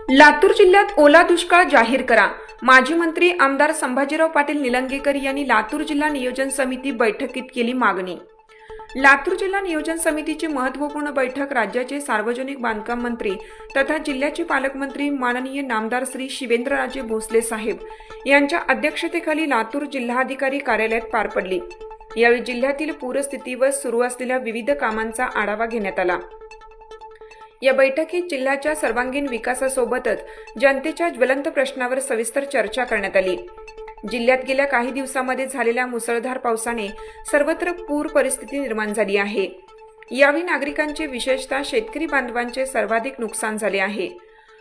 लातूर जिल्ह्यात ओला दुष्काळ जाहीर करा। माजी मंत्री आमदार संभाजीराव पाटील निलंगेकर यांनी लातूर जिल्हा नियोजन समिती बैठकीत केली मागणी। लातूर जिल्हा नियोजन समितीची महत्त्वपूर्ण बैठक राज्याचे सार्वजनिक बांधकाम मंत्री तथा जिल्ह्याचे पालकमंत्री माननीय नामदार श्री शिवेंद्रराजे भोसले साहेब यांच्या अध्यक्षतेखाली लातूर जिल्हाधिकारी कार्यालयात पार पडली। यावेळी जिल्ह्यातील पूरस्थितीवर सुरू असलेल्या विविध कामांचा आढावा घेण्यात आला। या बैठकीत जिल्ह्याच्या सर्वांगीण विकासासोबतच जनतेच्या ज्वलंत प्रश्नावर सविस्तर चर्चा करण्यात आली। जिल्ह्यात गेल्या काही दिवसांमध्ये झालेल्या मुसळधार पावसाने सर्वत्र पूर परिस्थिती निर्माण झाली आहे। यावेळी नागरिकांचे विशेषतः शेतकरी बांधवांचे सर्वाधिक नुकसान झाले आहे।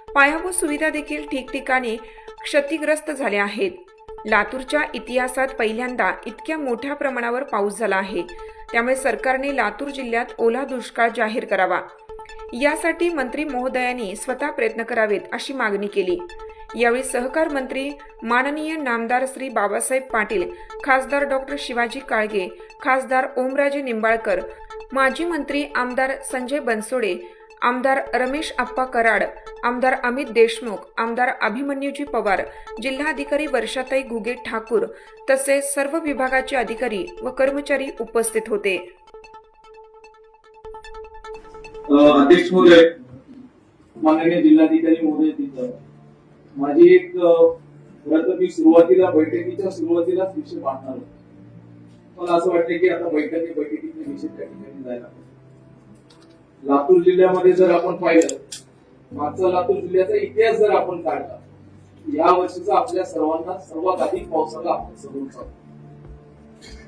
पायाभूत सुविधा देखील ठिकठिकाणी क्षतिग्रस्त झाल्या आहेत। लातूरच्या इतिहासात पहिल्यांदा इतक्या मोठ्या प्रमाणावर पाऊस झाला आहे। त्यामुळे सरकारने लातूर जिल्ह्यात ओला दुष्काळ जाहीर करावा, यासाठी मंत्री महोदयांनी स्वतः प्रयत्न करावेत अशी मागणी केली। यावेळी सहकार मंत्री माननीय नामदार श्री बाबासाहेब पाटील, खासदार डॉक्टर शिवाजी काळगे, खासदार ओमराजे निंबाळकर, माजी मंत्री आमदार संजय बनसोडे, आमदार रमेश आप्पा कराड, आमदार अमित देशमुख, आमदार अभिमन्यूजी पवार, जिल्हाधिकारी वर्षाताई घुगे ठाकूर तसेच सर्व विभागाचे अधिकारी व कर्मचारी उपस्थित होते। अध्यक्ष महोदय, माननीय जिल्हाधिकारी महोदय, तिथं माझी एक मी सुरुवातीला बैठकीच्या सुरुवातीलाच विषय मांडणार होतो। मला असं वाटतं की आता बैठकीतले विषय त्या ठिकाणी जायला पाहिजे। लातूर जिल्ह्यामध्ये जर आपण पाहिलं, मागचा लातूर जिल्ह्याचा इतिहास जर आपण काढला, या वर्षीचा आपल्या सर्वांना सर्वात अधिक पावसाला आपण समोर जातो।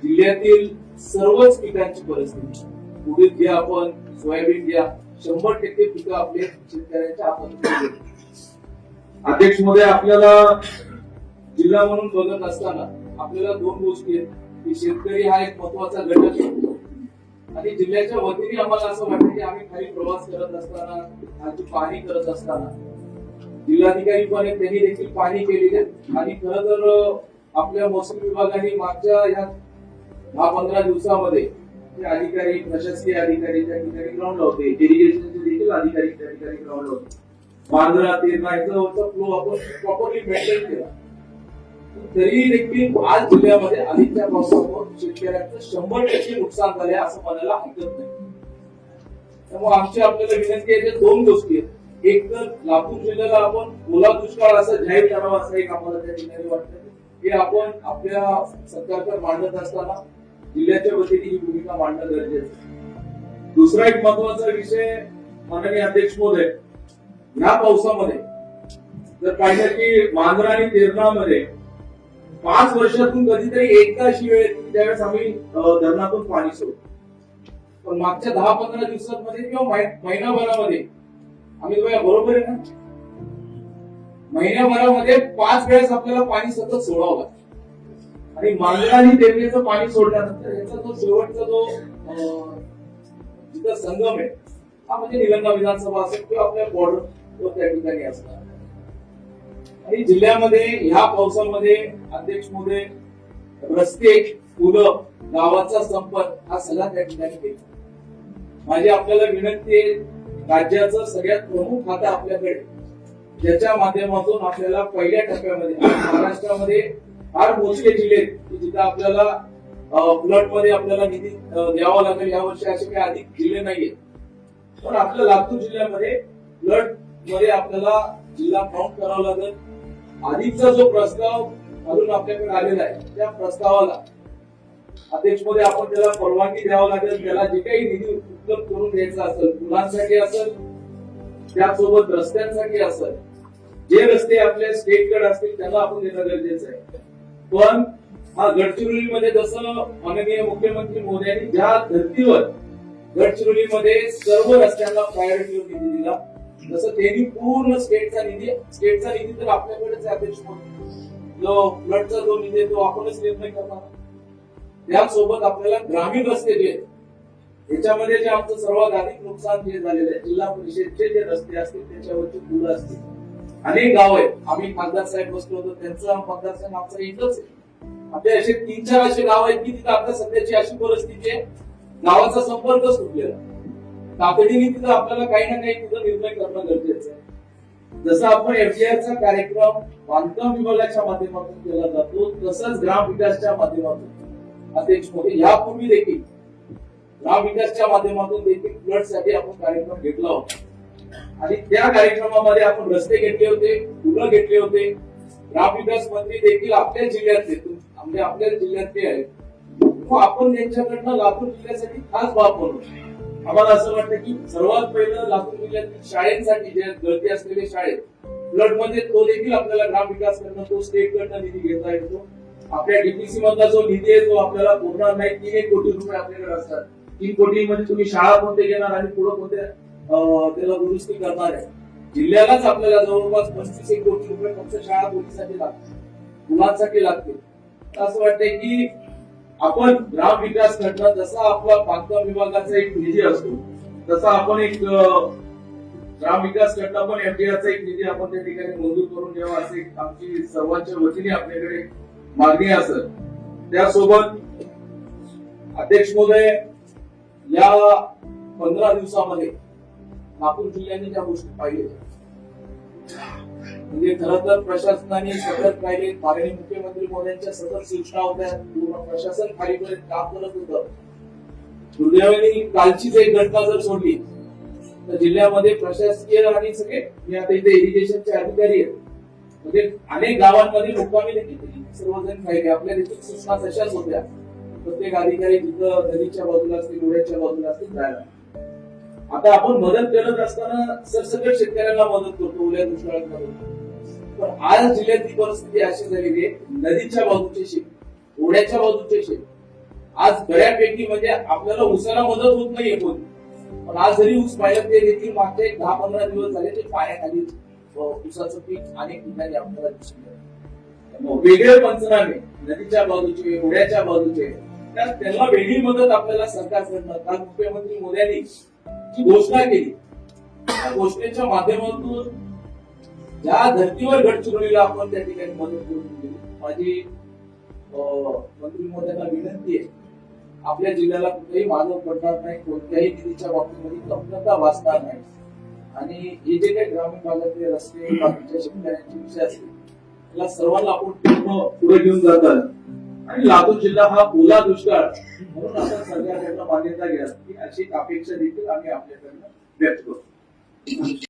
जिल्ह्यातील सर्वच पिकांची परिस्थिती, उडीद घ्या, आपण सोयाबीन घ्या, 100% पिकं आपले शेतकऱ्यांच्या हातात। अध्यक्ष महोदय, आपल्याला जिल्हा म्हणून बघत असताना आपल्याला दोन गोष्टी आहेत की शेतकरी हा एक महत्वाचा घटक आहे आणि जिल्ह्याच्या वतीने आम्हाला असं वाटतं की आम्ही खाली प्रवास करत असताना, खालची पाहणी करत असताना जिल्हाधिकारी पण त्यांनी देखील पाहणी केलेली आहे आणि खरं तर आपल्या महसूल विभागाने मागच्या या 10-15 दिवसामध्ये अधिकारी, प्रशासकीय अधिकारी त्या ठिकाणी ग्राउंडला होते, इरिगेशनचे देखील अधिकारी त्या ठिकाणी ग्राउंडला होते। बांद्रा तेरणा याचा फ्लो आपण प्रॉपरली मेंटेन केला, तरी देखील आज जिल्ह्यामध्ये अधिकच्या पावसामुळे शेतकऱ्यांचं 100% नुकसान झाले असं म्हणायला हरकत नाही। त्यामुळे आमची आपल्याला विनंती आहे, दोन गोष्टी आहेत। एक तर लातूर जिल्ह्याला आपण ओला दुष्काळ असं जाहीर करावा, असं एक आम्हाला त्या ठिकाणी वाटतं की आपण आपल्या सरकारकडे मांडत असताना जिल्ह्याच्या वतीने ही भूमिका मांडणं गरजेचं आहे। दुसरा एक महत्वाचा विषय, माननीय अध्यक्ष महोदय, या पावसामध्ये जर पाहिलं की मांजरा आणि तेरणामध्ये 5 वर्षातून कधीतरी एकदा अशी वेळ येते त्यावेळेस आम्ही धरणातून पाणी सोडतो, पण मागच्या 10-15 दिवसांमध्ये किंवा महिनाभरामध्ये आम्ही बरोबर आहे ना, महिन्याभरामध्ये 5 वेळेस आपल्याला पाणी सतत सोडावं लागतं आणि मांजरा आणि तेरणीचं पाणी सोडल्यानंतर याचा जो शेवटचा जो जिथं संगम आहे हा म्हणजे निलंगा विधानसभा असेल किंवा आपल्या बॉर्डर त्या ठिकाणी असणार आणि जिल्ह्यामध्ये ह्या पावसामध्ये अध्यक्ष महोदय रस्ते, पुलं, गावाचा संपर्क हा सगळा त्या ठिकाणी केला। माझी आपल्याला विनंती आहे, राज्याचं सगळ्यात प्रमुख खातं आपल्याकडे, ज्याच्या माध्यमातून आपल्याला पहिल्या टप्प्यामध्ये महाराष्ट्रामध्ये फार मोजके जिल्हे की जिथे आपल्याला फ्लड मध्ये आपल्याला निधी द्यावा लागेल। यावर्षी असे काही अधिक जिल्हे नाहीये, पण आपल्या लातूर जिल्ह्यामध्ये फ्लड मध्ये आपल्याला जिल्हा काउंट करावा लागेल। अधिकचा जो प्रस्ताव अजून आपल्याकडे आलेला आहे त्या प्रस्तावाला अध्यक्ष मध्ये आपण त्याला परवानगी द्यावं लागेल। त्याला जे काही निधी उपलब्ध करून द्यायचा असेल, पुलांसाठी असेल, त्यासोबत रस्त्यांसाठी असेल, जे रस्ते आपल्या स्टेटकडे असतील त्याला आपण देणं गरजेचं आहे। पण हा गडचिरोलीमध्ये जसं माननीय मुख्यमंत्री मोदयांनी ज्या धर्तीवर गडचिरोलीमध्ये सर्व रस्त्यांना प्रायोरिटीवर निधी दिला, जसं त्यांनी पूर्ण स्टेटचा निधी तर आपल्याकडेच आहे अध्यक्ष महोदय। जो फ्लडचा जो निधी तो आपणच निर्णय करणार, त्यासोबत आपल्याला ग्रामीण रस्ते जे आहेत याच्यामध्ये जे आमचं सर्वात अधिक नुकसान जे झालेलं आहे, जिल्हा परिषदचे जे रस्ते असतील त्याच्यावरची पुलं असतील, अनेक गाव आहेत। आम्ही खासदार साहेब बसलो होतो, त्यांचा मतदारसंघ आमचा एकच आहे। आपले असे 3-4 असे गाव आहेत की तिथे आता सध्याची अशी परिस्थिती आहे, गावाचा संपर्कच तुटलेला। तातडीने तिथं आपल्याला काही ना काही तिथं निर्णय करणं गरजेचं आहे। जसं आपण एफडीआरचा कार्यक्रम बांधकाम विभागाच्या माध्यमातून केला जातो, तसंच ग्राम विकासच्या माध्यमातून अध्यक्ष मोदी यापूर्वी देखील ग्राम विकासच्या माध्यमातून देखील फ्लड साठी आपण कार्यक्रम घेतला होता आणि त्या कार्यक्रमामध्ये आपण रस्ते घेतले होते, पुलं घेतले होते. ग्राम विकास मंत्री देखील आपल्या जिल्ह्यातले म्हणजे आपल्या जिल्ह्यातले आहेत. मग आपण त्यांच्याकडनं लातूर जिल्ह्यासाठी खास बाब बनवतो. आम्हाला असं वाटतं की सर्वात पहिलं लातूर जिल्ह्यातील शाळेसाठी जे गळती असलेले शाळेत फ्लड मध्ये तो देखील आपल्याला ग्राम विकास करणं, तो स्टेट कडनं निधी घेता येतो. आपल्या डीपीसी मधला जो निधी आहे तो आपल्याला पूर्ण नाही 3 कोटी रुपये आपल्याकडे असतात. 3 कोटी मध्ये तुम्ही शाळा कोणते घेणार आणि पुढे कोणत्या त्याला दुरुस्ती करणार आहे. जिल्ह्यालाच आपल्याला जवळपास 25 कोटी रुपये फक्त शाळा पोलीसाठी लागतील, मुलांसाठी लागतील. असं वाटतंय की आपण ग्राम विकास कडनं जसा आपला बांधकाम विभागाचा एक निधी असतो तसा आपण एक ग्राम विकास कडनं पण एफडीआरचा एक निधी आपण त्या ठिकाणी मंजूर करून द्यावा असे आमची सर्वांच्या वतीने आपल्याकडे मागणी असेल. त्यासोबत अध्यक्ष महोदय या 15 दिवसामध्ये नागपूर जिल्ह्याने ज्या गोष्टी पाहिल्या म्हणजे खरं तर प्रशासनाने सतत राहिले, माननीय मुख्यमंत्री महोदयांच्या सतत सूचना होत्या, पूर्ण प्रशासन खालीपर्यंत काम करत होतं. दुर्दैवाने कालचीच एक घटना जर सोडली तर जिल्ह्यामध्ये प्रशासकीय आणि सगळे मी आता इथे इरिगेशनचे अधिकारी आहेत म्हणजे अनेक गावांमध्ये मुक्कामी देखील सर्वजण राहिले. आपल्या देखील सूचना तशाच होत्या. प्रत्येक अधिकारी जिथं नदीच्या बाजूला असतील, ओढ्याच्या बाजूला असतील जायला. आता आपण मदत करत असताना सरसकट शेतकऱ्यांना मदत करतो ओल्या दुष्काळात. पण आज जिल्ह्यातली परिस्थिती अशी झालेली आहे, नदीच्या बाजूचे शेत, ओढ्याच्या बाजूचे शेत आज बऱ्यापैकी म्हणजे आपल्याला ऊसाला मदत होत नाहीये कोणी. पण आज जरी ऊस पाहिलं ते देखील मागचे 10-15 दिवस झाले ते पाण्याखाली ऊसाचं पीक अनेक ठिकाणी आपल्याला दिसून येतं. वेगळे पंचनामे नदीच्या बाजूचे, ओढ्याच्या बाजूचे त्यांना वेगळी मदत आपल्याला सरकारकडनं काल मुख्यमंत्री मोदयांनी जी घोषणा केली त्या घोषणेच्या माध्यमातून ज्या धर्तीवर गडचिरोलीला आपण त्या ठिकाणी मदत करून दिली. माझी मंत्री महोदयांना विनंती आहे, आपल्या जिल्ह्याला कुठेही मागं पडणार नाही, कोणत्याही निधीच्या बाबतीमध्ये कमतरता भासणार नाही आणि हे जे काही ग्रामीण भागातले रस्ते बाकीच्या शेतकऱ्यांचे विषय असतील त्याला सर्वांना आपण पुढे घेऊन जातात आणि लातूर जिल्हा हा ओला दुष्काळ म्हणून आपण सरकारकडनं मान्यता घ्या ही अशी अपेक्षा देखील आम्ही आपल्याकडनं व्यक्त करतो.